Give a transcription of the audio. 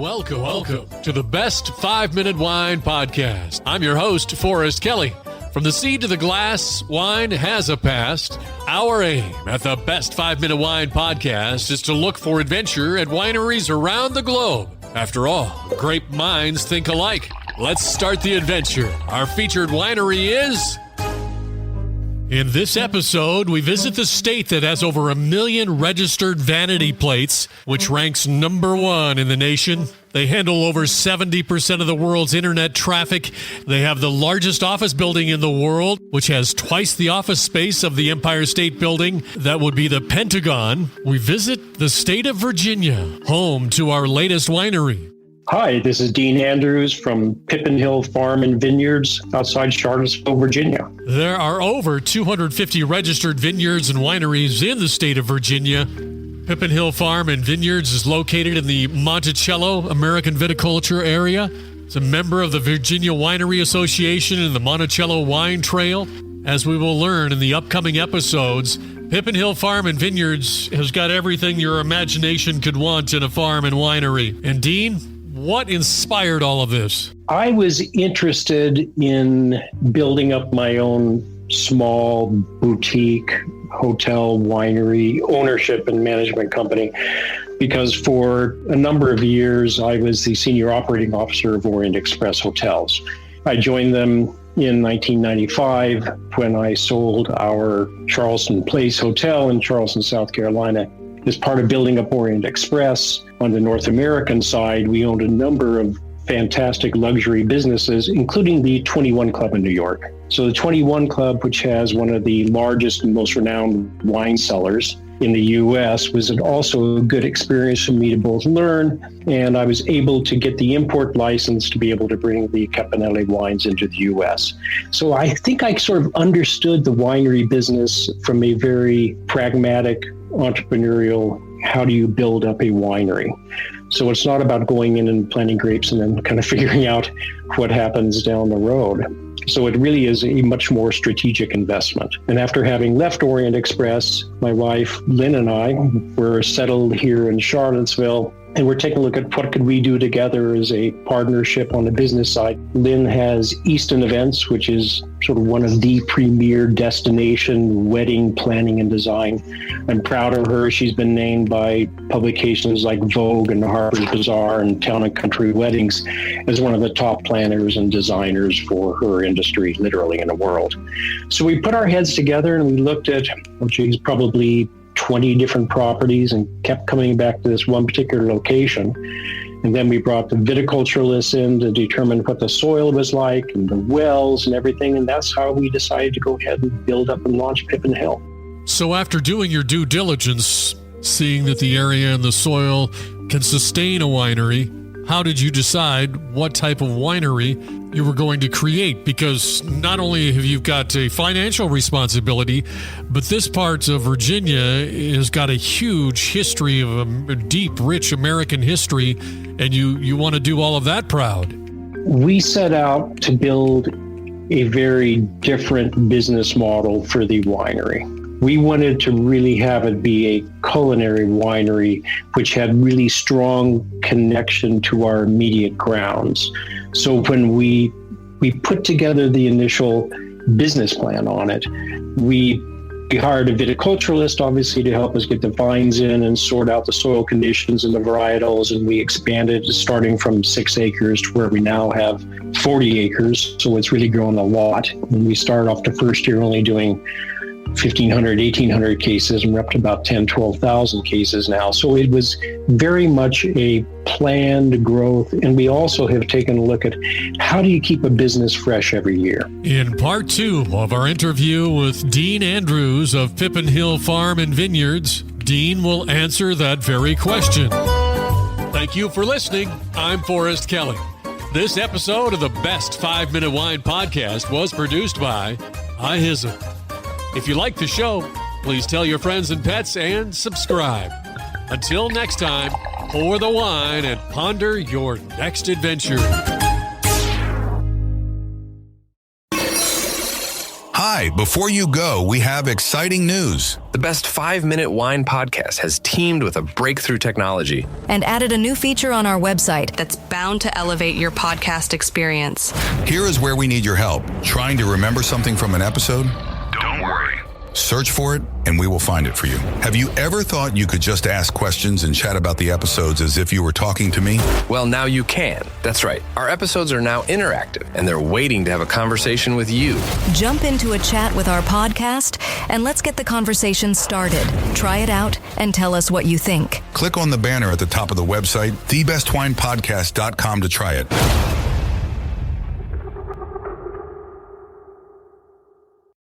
Welcome to the Best 5-Minute Wine Podcast. I'm your host, Forrest Kelly. From the seed to the glass, wine has a past. Our aim at the Best 5-Minute Wine Podcast is to look for adventure at wineries around the globe. After all, great minds think alike. Let's start the adventure. Our featured winery is... In this episode, we visit the state that has over 1 million registered vanity plates, which ranks number 1 in the nation. They handle over 70% of the world's internet traffic. They have the largest office building in the world, which has twice the office space of the Empire State Building. That would be the Pentagon. We visit the state of Virginia, home to our latest winery. Hi, this is Dean Andrews from Pippin Farm and Vineyards outside Charlottesville, Virginia. There are over 250 registered vineyards and wineries in the state of Virginia. Pippin Farm and Vineyards is located in the Monticello American Viticulture area. It's a member of the Virginia Winery Association and the Monticello Wine Trail. As we will learn in the upcoming episodes, Pippin Farm and Vineyards has got everything your imagination could want in a farm and winery. And Dean, what inspired all of this? I was interested in building up my own small boutique hotel winery ownership and management company because for a number of years I was the senior operating officer of Orient Express Hotels. I joined them in 1995 when I sold our Charleston Place Hotel in Charleston, South Carolina. As part of building up Orient Express, on the North American side, we owned a number of fantastic luxury businesses, including the 21 Club in New York. So the 21 Club, which has one of the largest and most renowned wine cellars in the U.S., was also a good experience for me to both learn, and I was able to get the import license to be able to bring the Capanelli wines into the U.S. So I think I sort of understood the winery business from a very pragmatic, entrepreneurial, how do you build up a winery? So it's not about going in and planting grapes and then kind of figuring out what happens down the road. So it really is a much more strategic investment. And after having left Orient Express, my wife, Lynn, and I were settled here in Charlottesville, and we're taking a look at what could we do together as a partnership on the business side. Lynn has Easton Events, which is sort of one of the premier destination wedding planning and design. I'm proud of her. She's been named by publications like Vogue and Harper's Bazaar and Town and Country Weddings as one of the top planners and designers for her industry, literally in the world. So we put our heads together and we looked at, probably 20 different properties and kept coming back to this one particular location. And then we brought the viticulturalists in to determine what the soil was like and the wells and everything. And that's how we decided to go ahead and build up and launch Pippin Hill. So after doing your due diligence, seeing that the area and the soil can sustain a winery, how did you decide what type of winery you were going to create? Because not only have you got a financial responsibility, but this part of Virginia has got a huge history of a deep, rich American history, and you want to do all of that proud. We set out to build a very different business model for the winery. We wanted to really have it be a culinary winery, which had really strong connection to our immediate grounds. So when we put together the initial business plan on it, we hired a viticulturalist, obviously, to help us get the vines in and sort out the soil conditions and the varietals. And we expanded starting from 6 acres to where we now have 40 acres. So it's really grown a lot. And we started off the first year only doing 1,500, 1,800 cases, and we're up to about 10, 12,000 cases now. So it was very much a planned growth. And we also have taken a look at how do you keep a business fresh every year. In part 2 of our interview with Dean Andrews of Pippin Farm and Vineyards, Dean will answer that very question. Thank you for listening. I'm Forrest Kelly. This episode of the Best 5-Minute Wine Podcast was produced by iHizzle. If you like the show, please tell your friends and pets and subscribe. Until next time, pour the wine and ponder your next adventure. Hi, before you go, we have exciting news. The Best 5-Minute Wine podcast has teamed with a breakthrough technology and added a new feature on our website that's bound to elevate your podcast experience. Here is where we need your help. Trying to remember something from an episode? Don't worry. Search for it, and we will find it for you. Have you ever thought you could just ask questions and chat about the episodes as if you were talking to me? Well, now you can. That's right. Our episodes are now interactive, and they're waiting to have a conversation with you. Jump into a chat with our podcast, and let's get the conversation started. Try it out, and tell us what you think. Click on the banner at the top of the website, thebestwinepodcast.com, to try it.